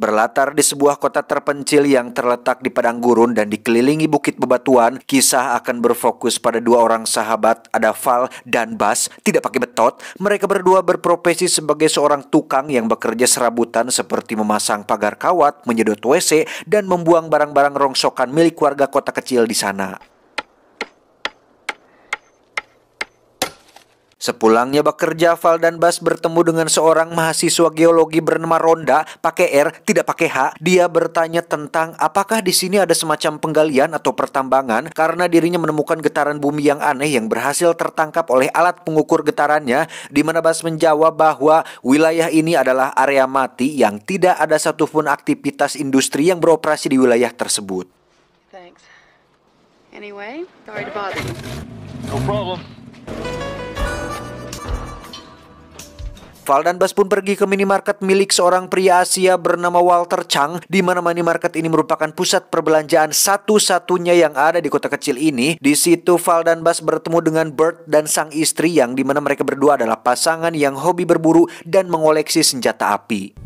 Berlatar di sebuah kota terpencil yang terletak di padang gurun dan dikelilingi bukit bebatuan, kisah akan berfokus pada dua orang sahabat, ada Val dan Bas, tidak pakai betot. Mereka berdua berprofesi sebagai seorang tukang yang bekerja serabutan seperti memasang pagar kawat, menyedot WC, dan membuang barang-barang rongsokan milik warga kota kecil di sana. Sepulangnya bekerja, Val dan Bas bertemu dengan seorang mahasiswa geologi bernama Ronda, pakai R, tidak pakai H. Dia bertanya tentang apakah di sini ada semacam penggalian atau pertambangan karena dirinya menemukan getaran bumi yang aneh yang berhasil tertangkap oleh alat pengukur getarannya, di mana Bas menjawab bahwa wilayah ini adalah area mati yang tidak ada satupun aktivitas industri yang beroperasi di wilayah tersebut. Thanks. Anyway, sorry to bother you. No problem. Val dan Bas pun pergi ke minimarket milik seorang pria Asia bernama Walter Chang, di mana minimarket ini merupakan pusat perbelanjaan satu-satunya yang ada di kota kecil ini. Di situ Val dan Bas bertemu dengan Bert dan sang istri, yang di mana mereka berdua adalah pasangan yang hobi berburu dan mengoleksi senjata api.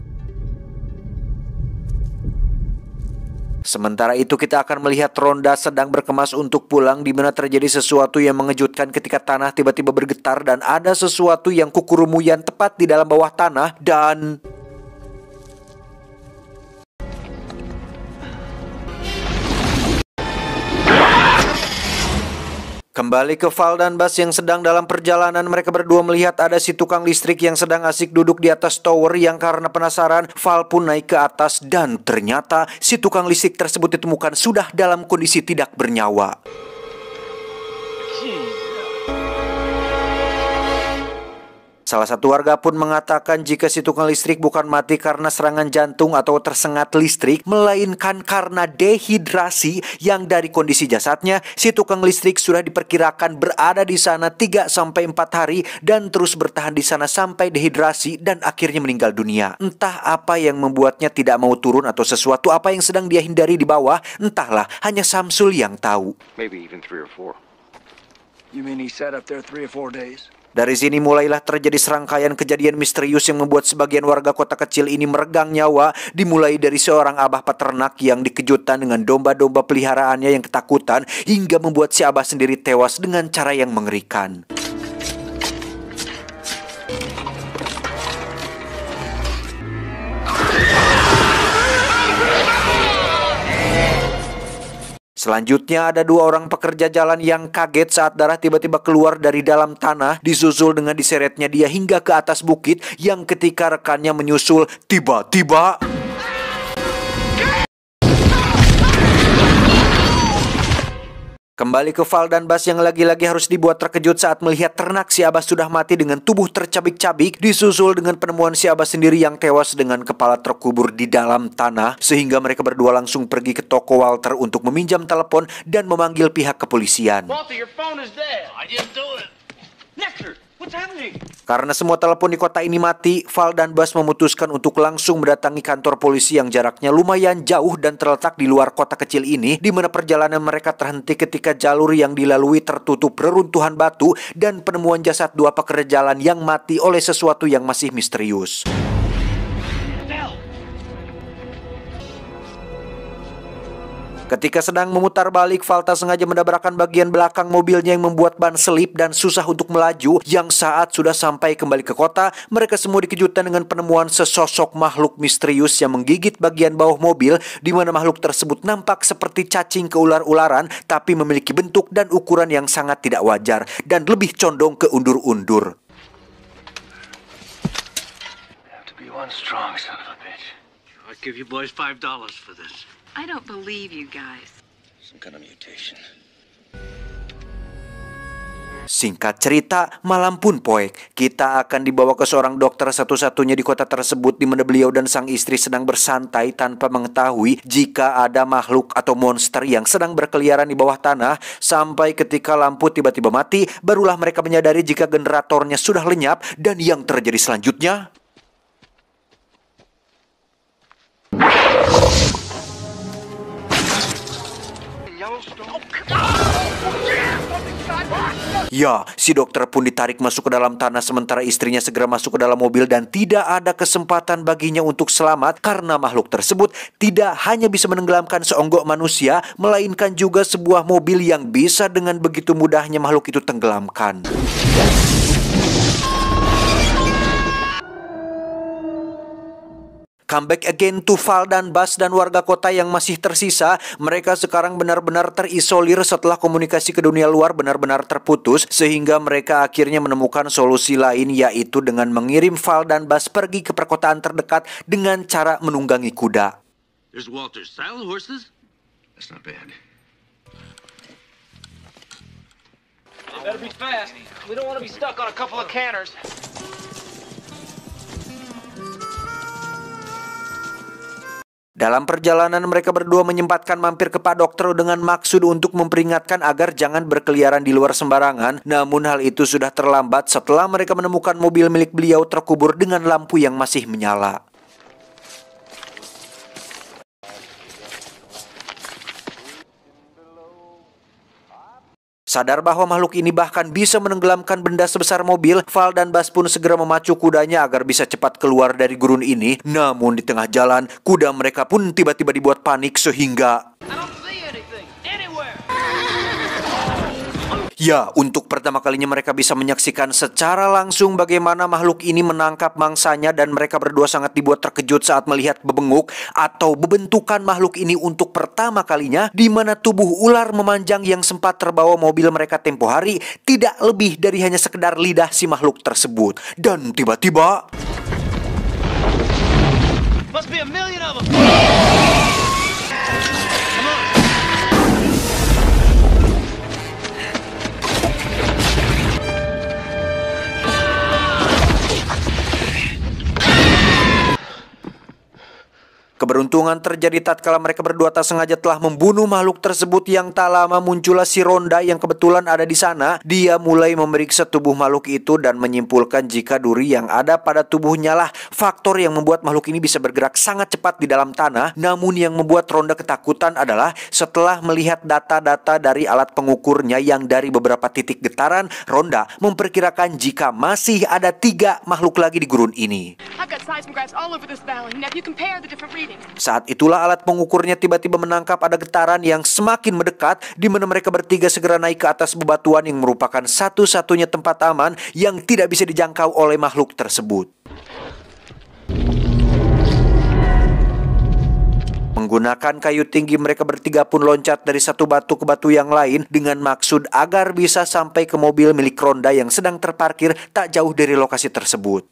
Sementara itu kita akan melihat Ronda sedang berkemas untuk pulang, di mana terjadi sesuatu yang mengejutkan ketika tanah tiba-tiba bergetar dan ada sesuatu yang kukurumuyan tepat di dalam bawah tanah dan... Kembali ke Val dan Bas yang sedang dalam perjalanan, mereka berdua melihat ada si tukang listrik yang sedang asik duduk di atas tower, yang karena penasaran, Val pun naik ke atas dan ternyata si tukang listrik tersebut ditemukan sudah dalam kondisi tidak bernyawa. Salah satu warga pun mengatakan jika si tukang listrik bukan mati karena serangan jantung atau tersengat listrik, melainkan karena dehidrasi, yang dari kondisi jasadnya, si tukang listrik sudah diperkirakan berada di sana 3-4 hari dan terus bertahan di sana sampai dehidrasi dan akhirnya meninggal dunia. Entah apa yang membuatnya tidak mau turun atau sesuatu apa yang sedang dia hindari di bawah, entahlah, hanya Samsul yang tahu. Maybe even 3 or 4. You mean he sat up there 3 or 4 days? Dari sini mulailah terjadi serangkaian kejadian misterius yang membuat sebagian warga kota kecil ini meregang nyawa, dimulai dari seorang abah peternak yang dikejutkan dengan domba-domba peliharaannya yang ketakutan, hingga membuat si abah sendiri tewas dengan cara yang mengerikan. Selanjutnya ada dua orang pekerja jalan yang kaget saat darah tiba-tiba keluar dari dalam tanah, disusul dengan diseretnya dia hingga ke atas bukit, yang ketika rekannya menyusul, tiba-tiba... Kembali ke Val dan Bas yang lagi-lagi harus dibuat terkejut saat melihat ternak si abah sudah mati dengan tubuh tercabik-cabik, disusul dengan penemuan si abah sendiri yang tewas dengan kepala terkubur di dalam tanah, sehingga mereka berdua langsung pergi ke toko Walter untuk meminjam telepon dan memanggil pihak kepolisian. Walter, your phone is dead. I didn't do it. Nectar, what's happening? Karena semua telepon di kota ini mati, Val dan Bas memutuskan untuk langsung mendatangi kantor polisi yang jaraknya lumayan jauh dan terletak di luar kota kecil ini, di mana perjalanan mereka terhenti ketika jalur yang dilalui tertutup reruntuhan batu dan penemuan jasad dua pekerja jalan yang mati oleh sesuatu yang masih misterius. Ketika sedang memutar balik, Val tak sengaja mendabrakkan bagian belakang mobilnya yang membuat ban selip dan susah untuk melaju. Yang saat sudah sampai kembali ke kota, mereka semua dikejutkan dengan penemuan sesosok makhluk misterius yang menggigit bagian bawah mobil, di mana makhluk tersebut nampak seperti cacing keular-ularan, tapi memiliki bentuk dan ukuran yang sangat tidak wajar dan lebih condong ke undur-undur. I'll give you boys $5 for this. I don't believe you guys. Some kind of mutation. Singkat cerita, malam pun poek. Kita akan dibawa ke seorang dokter satu-satunya di kota tersebut, di mana beliau dan sang istri sedang bersantai tanpa mengetahui jika ada makhluk atau monster yang sedang berkeliaran di bawah tanah. Sampai ketika lampu tiba-tiba mati, barulah mereka menyadari jika generatornya sudah lenyap. Dan yang terjadi selanjutnya... Yellowstone. Oh, come on! Oh, yeah! Something sideways! Ya, si dokter pun ditarik masuk ke dalam tanah sementara istrinya segera masuk ke dalam mobil dan tidak ada kesempatan baginya untuk selamat karena makhluk tersebut tidak hanya bisa menenggelamkan seonggok manusia, melainkan juga sebuah mobil yang bisa dengan begitu mudahnya makhluk itu tenggelamkan. Comeback again to Val dan Buzz dan warga kota yang masih tersisa. Mereka sekarang benar-benar terisolir setelah komunikasi ke dunia luar benar-benar terputus, sehingga mereka akhirnya menemukan solusi lain, yaitu dengan mengirim Val dan Buzz pergi ke perkotaan terdekat dengan cara menunggangi kuda. There's Walter's saddle horses. That's not bad. You better be fast. We don't want to be stuck on a couple of canners. Dalam perjalanan mereka berdua menyempatkan mampir ke Pak Dokter dengan maksud untuk memperingatkan agar jangan berkeliaran di luar sembarangan. Namun hal itu sudah terlambat setelah mereka menemukan mobil milik beliau terkubur dengan lampu yang masih menyala. Sadar bahwa makhluk ini bahkan bisa menenggelamkan benda sebesar mobil, Val dan Buzz pun segera memacu kudanya agar bisa cepat keluar dari gurun ini. Namun di tengah jalan, kuda mereka pun tiba-tiba dibuat panik sehingga... Ya, untuk pertama kalinya mereka bisa menyaksikan secara langsung bagaimana makhluk ini menangkap mangsanya dan mereka berdua sangat dibuat terkejut saat melihat bebenguk atau bebentukan makhluk ini untuk pertama kalinya, di mana tubuh ular memanjang yang sempat terbawa mobil mereka tempo hari tidak lebih dari hanya sekedar lidah si makhluk tersebut. Dan tiba-tiba... Must be a million of them. Keberuntungan terjadi tatkala mereka berdua tak sengaja telah membunuh makhluk tersebut. Yang tak lama muncullah si Ronda yang kebetulan ada di sana. Dia mulai memeriksa tubuh makhluk itu dan menyimpulkan jika duri yang ada pada tubuhnya lah faktor yang membuat makhluk ini bisa bergerak sangat cepat di dalam tanah. Namun yang membuat Ronda ketakutan adalah setelah melihat data-data dari alat pengukurnya yang dari beberapa titik getaran, Ronda memperkirakan jika masih ada 3 makhluk lagi di gurun ini. I've got seismographs all over this valley. Now if you compare the different readings. Saat itulah alat pengukurnya tiba-tiba menangkap ada getaran yang semakin mendekat, di mana mereka bertiga segera naik ke atas bebatuan yang merupakan satu-satunya tempat aman yang tidak bisa dijangkau oleh makhluk tersebut. Menggunakan kayu tinggi, mereka bertiga pun loncat dari satu batu ke batu yang lain dengan maksud agar bisa sampai ke mobil milik Ronda yang sedang terparkir tak jauh dari lokasi tersebut.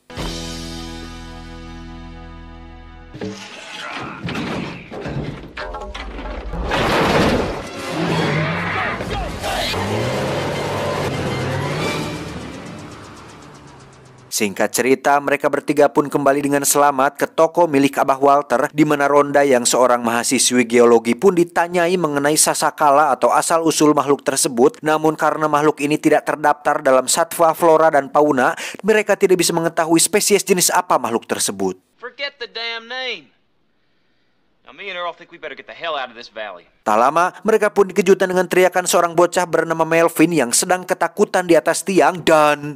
Singkat cerita, mereka bertiga pun kembali dengan selamat ke toko milik Abah Walter, di mana Ronda yang seorang mahasiswi geologi pun ditanyai mengenai sasakala atau asal-usul makhluk tersebut. Namun karena makhluk ini tidak terdaftar dalam satwa, flora, dan fauna, mereka tidak bisa mengetahui spesies jenis apa makhluk tersebut. Forget the damn name. Now me and Earl think we better get the hell out of this valley. Tak lama, mereka pun dikejutkan dengan teriakan seorang bocah bernama Melvin yang sedang ketakutan di atas tiang dan...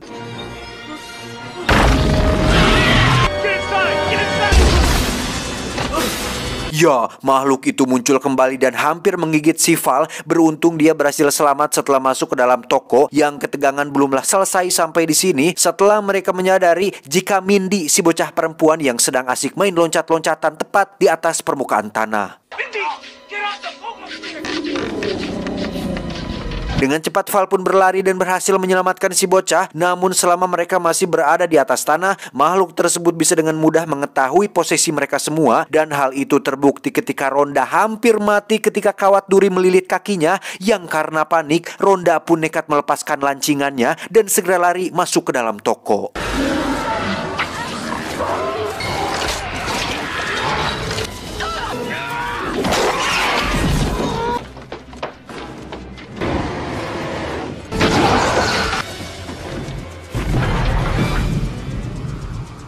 Ya, makhluk itu muncul kembali dan hampir menggigit si Val. Beruntung dia berhasil selamat setelah masuk ke dalam toko. Yang ketegangan belumlah selesai sampai di sini setelah mereka menyadari jika Mindy, si bocah perempuan yang sedang asik main loncat-loncatan tepat di atas permukaan tanah. Mindy, get off the phone. Dengan cepat Val pun berlari dan berhasil menyelamatkan si bocah. Namun selama mereka masih berada di atas tanah, makhluk tersebut bisa dengan mudah mengetahui posisi mereka semua. Dan hal itu terbukti ketika Ronda hampir mati ketika kawat duri melilit kakinya. Yang karena panik, Ronda pun nekat melepaskan lancingannya dan segera lari masuk ke dalam toko.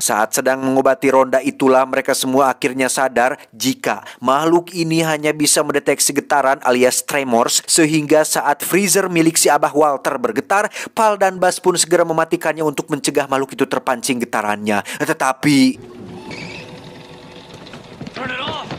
Saat sedang mengobati ronda itulah mereka semua akhirnya sadar jika makhluk ini hanya bisa mendeteksi getaran alias tremors, sehingga saat freezer milik si Abah Walter bergetar, Val dan Buzz pun segera mematikannya untuk mencegah makhluk itu terpancing getarannya. Tetapi Turn it off!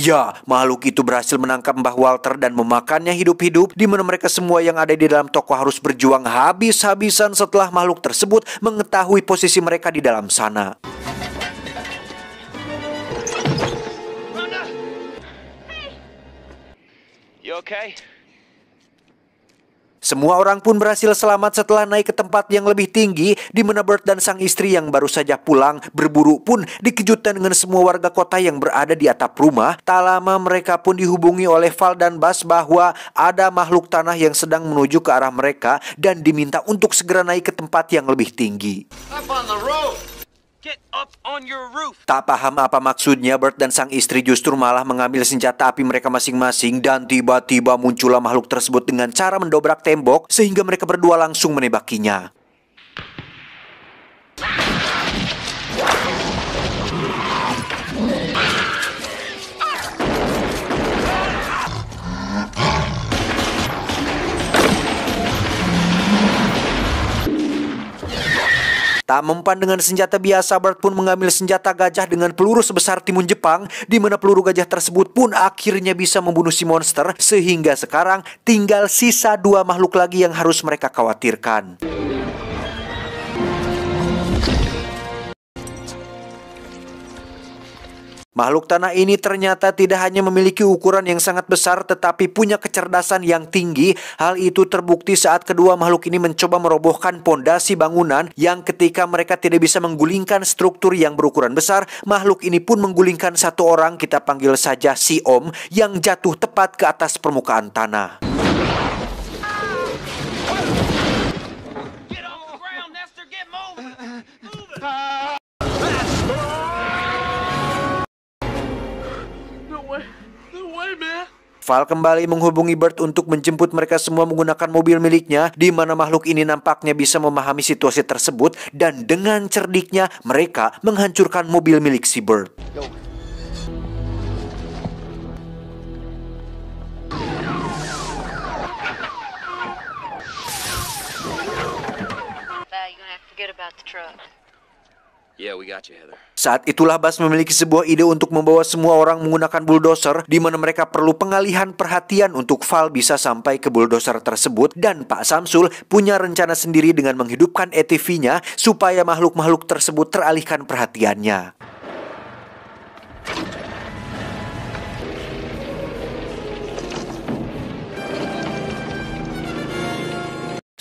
ya, makhluk itu berhasil menangkap Mbah Walter dan memakannya hidup-hidup, di mana mereka semua yang ada di dalam toko harus berjuang habis-habisan setelah makhluk tersebut mengetahui posisi mereka di dalam sana. You okay? Semua orang pun berhasil selamat setelah naik ke tempat yang lebih tinggi, di mana Bert dan sang istri yang baru saja pulang berburu pun dikejutkan dengan semua warga kota yang berada di atap rumah. Tak lama mereka pun dihubungi oleh Val dan Buzz bahwa ada makhluk tanah yang sedang menuju ke arah mereka dan diminta untuk segera naik ke tempat yang lebih tinggi. Up on the roof! Get up on your roof! Tak paham apa maksudnya, Bert dan sang istri justru malah mengambil senjata api mereka masing-masing dan tiba-tiba muncullah makhluk tersebut dengan cara mendobrak tembok sehingga mereka berdua langsung menembakinya. Tak mempan dengan senjata biasa, Bert pun mengambil senjata gajah dengan peluru sebesar timun Jepang, di mana peluru gajah tersebut pun akhirnya bisa membunuh si monster, sehingga sekarang tinggal sisa 2 makhluk lagi yang harus mereka khawatirkan. Makhluk tanah ini ternyata tidak hanya memiliki ukuran yang sangat besar tetapi punya kecerdasan yang tinggi. Hal itu terbukti saat kedua makhluk ini mencoba merobohkan pondasi bangunan yang ketika mereka tidak bisa menggulingkan struktur yang berukuran besar, makhluk ini pun menggulingkan satu orang, kita panggil saja si Om, yang jatuh tepat ke atas permukaan tanah. Get off the ground, Nestor! Get moving! Move it! Val kembali menghubungi Bert untuk menjemput mereka semua menggunakan mobil miliknya, di mana makhluk ini nampaknya bisa memahami situasi tersebut dan dengan cerdiknya mereka menghancurkan mobil milik si Bert. You're gonna have to forget about the truck. Yeah, we got you, Heather. Saat itulah Buzz memiliki sebuah ide untuk membawa semua orang menggunakan bulldozer, di mana mereka perlu pengalihan perhatian untuk Val bisa sampai ke bulldozer tersebut, dan Pak Samsul punya rencana sendiri dengan menghidupkan ATV-nya supaya makhluk-makhluk tersebut teralihkan perhatiannya.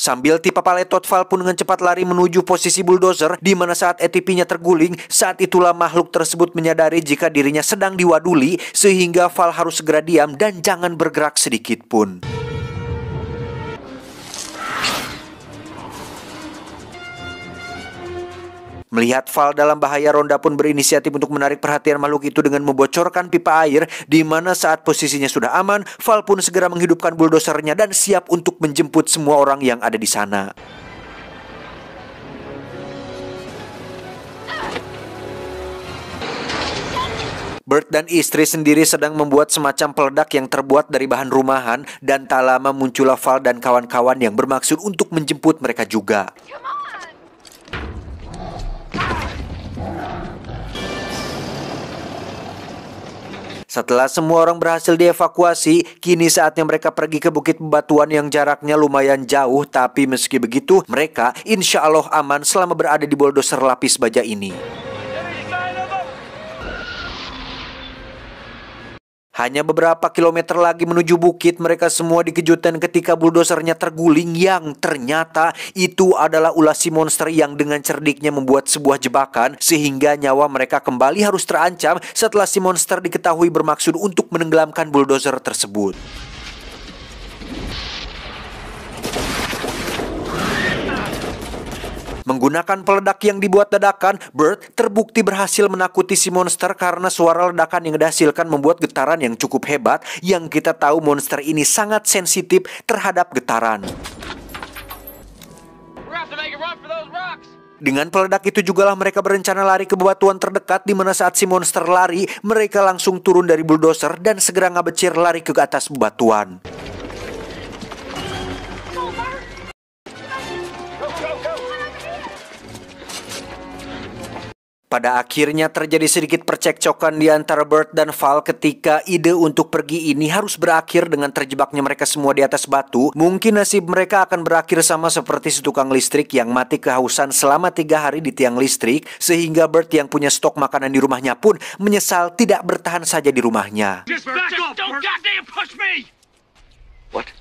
Sambil tipa paletot, Val pun dengan cepat lari menuju posisi bulldozer, di mana saat ATV-nya terguling, saat itulah makhluk tersebut menyadari jika dirinya sedang diwaduli, sehingga Val harus segera diam dan jangan bergerak sedikit pun. Melihat Val dalam bahaya, Ronda pun berinisiatif untuk menarik perhatian makhluk itu dengan membocorkan pipa air, di mana saat posisinya sudah aman, Val pun segera menghidupkan buldozernya dan siap untuk menjemput semua orang yang ada di sana. Bert dan istri sendiri sedang membuat semacam peledak yang terbuat dari bahan rumahan, dan tak lama muncullah Val dan kawan-kawan yang bermaksud untuk menjemput mereka juga. Setelah semua orang berhasil dievakuasi, kini saatnya mereka pergi ke Bukit Bebatuan yang jaraknya lumayan jauh, tapi meski begitu, mereka insya Allah aman selama berada di bulldozer lapis baja ini. Hanya beberapa kilometer lagi menuju bukit, mereka semua dikejutkan ketika buldozernya terguling, yang ternyata itu adalah ulah si monster yang dengan cerdiknya membuat sebuah jebakan, sehingga nyawa mereka kembali harus terancam setelah si monster diketahui bermaksud untuk menenggelamkan bulldozer tersebut. Menggunakan peledak yang dibuat dadakan, Bert terbukti berhasil menakuti si monster karena suara ledakan yang dihasilkan membuat getaran yang cukup hebat, yang kita tahu monster ini sangat sensitif terhadap getaran. Dengan peledak itu jugalah mereka berencana lari ke bebatuan terdekat, di mana saat si monster lari, mereka langsung turun dari bulldozer dan segera ngabecir lari ke atas bebatuan. Pada akhirnya terjadi sedikit percekcokan di antara Bert dan Val ketika ide untuk pergi ini harus berakhir dengan terjebaknya mereka semua di atas batu. Mungkin nasib mereka akan berakhir sama seperti si tukang listrik yang mati kehausan selama 3 hari di tiang listrik, sehingga Bert yang punya stok makanan di rumahnya pun menyesal tidak bertahan saja di rumahnya. Just back off, don't goddamn push me! What?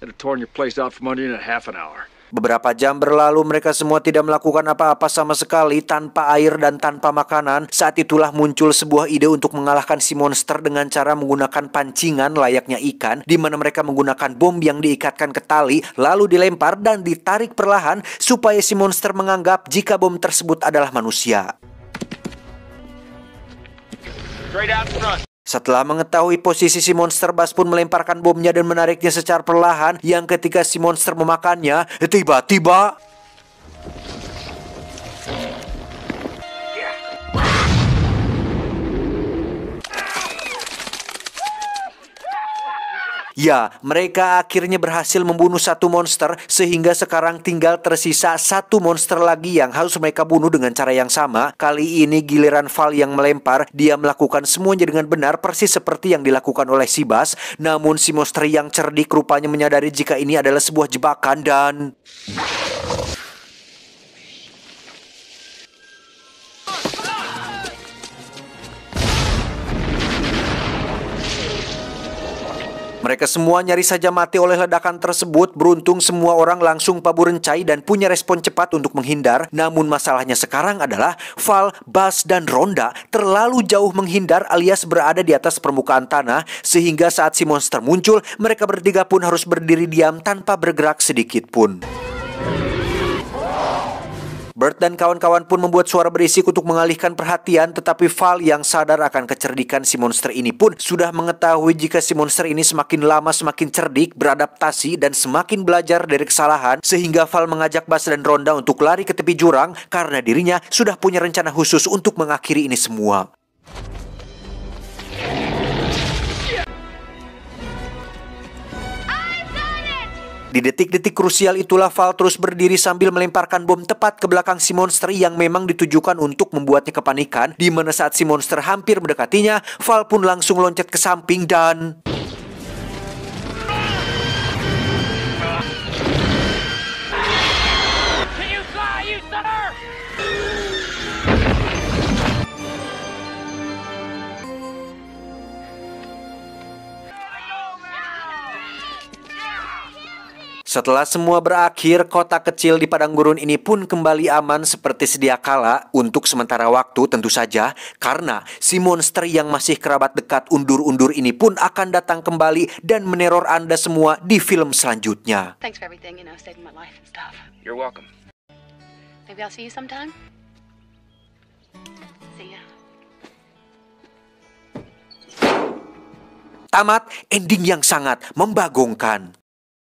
I'd have torn your place out from under you in half an hour. Beberapa jam berlalu, mereka semua tidak melakukan apa-apa sama sekali, tanpa air dan tanpa makanan. Saat itulah muncul sebuah ide untuk mengalahkan si monster dengan cara menggunakan pancingan layaknya ikan, di mana mereka menggunakan bom yang diikatkan ke tali, lalu dilempar dan ditarik perlahan supaya si monster menganggap jika bom tersebut adalah manusia. Straight out front. Setelah mengetahui posisi si monster, Buzz pun melemparkan bomnya dan menariknya secara perlahan, yang ketika si monster memakannya, tiba-tiba ya, mereka akhirnya berhasil membunuh satu monster, sehingga sekarang tinggal tersisa satu monster lagi yang harus mereka bunuh dengan cara yang sama. Kali ini giliran Val yang melempar. Dia melakukan semuanya dengan benar, persis seperti yang dilakukan oleh si Buzz. Namun si monster yang cerdik rupanya menyadari jika ini adalah sebuah jebakan dan mereka semua nyaris saja mati oleh ledakan tersebut. Beruntung semua orang langsung paburencai dan punya respon cepat untuk menghindar. Namun masalahnya sekarang adalah Val, Buzz, dan Rhonda terlalu jauh menghindar alias berada di atas permukaan tanah, sehingga saat si monster muncul, mereka bertiga pun harus berdiri diam tanpa bergerak sedikit pun. Bert dan kawan-kawan pun membuat suara berisik untuk mengalihkan perhatian, tetapi Val yang sadar akan kecerdikan si monster ini pun sudah mengetahui jika si monster ini semakin lama semakin cerdik, beradaptasi, dan semakin belajar dari kesalahan, sehingga Val mengajak Buzz dan Rhonda untuk lari ke tepi jurang karena dirinya sudah punya rencana khusus untuk mengakhiri ini semua. Di detik-detik krusial itulah Val terus berdiri sambil melemparkan bom tepat ke belakang si monster yang memang ditujukan untuk membuatnya kepanikan, di mana saat si monster hampir mendekatinya, Val pun langsung loncat ke samping dan setelah semua berakhir, kota kecil di padang gurun ini pun kembali aman seperti sedia kala untuk sementara waktu tentu saja, karena si monster yang masih kerabat dekat undur-undur ini pun akan datang kembali dan meneror Anda semua di film selanjutnya. Thanks for everything, saving my life and stuff. You're welcome. Maybe I'll see you sometime. See ya. Tamat ending yang sangat membagongkan.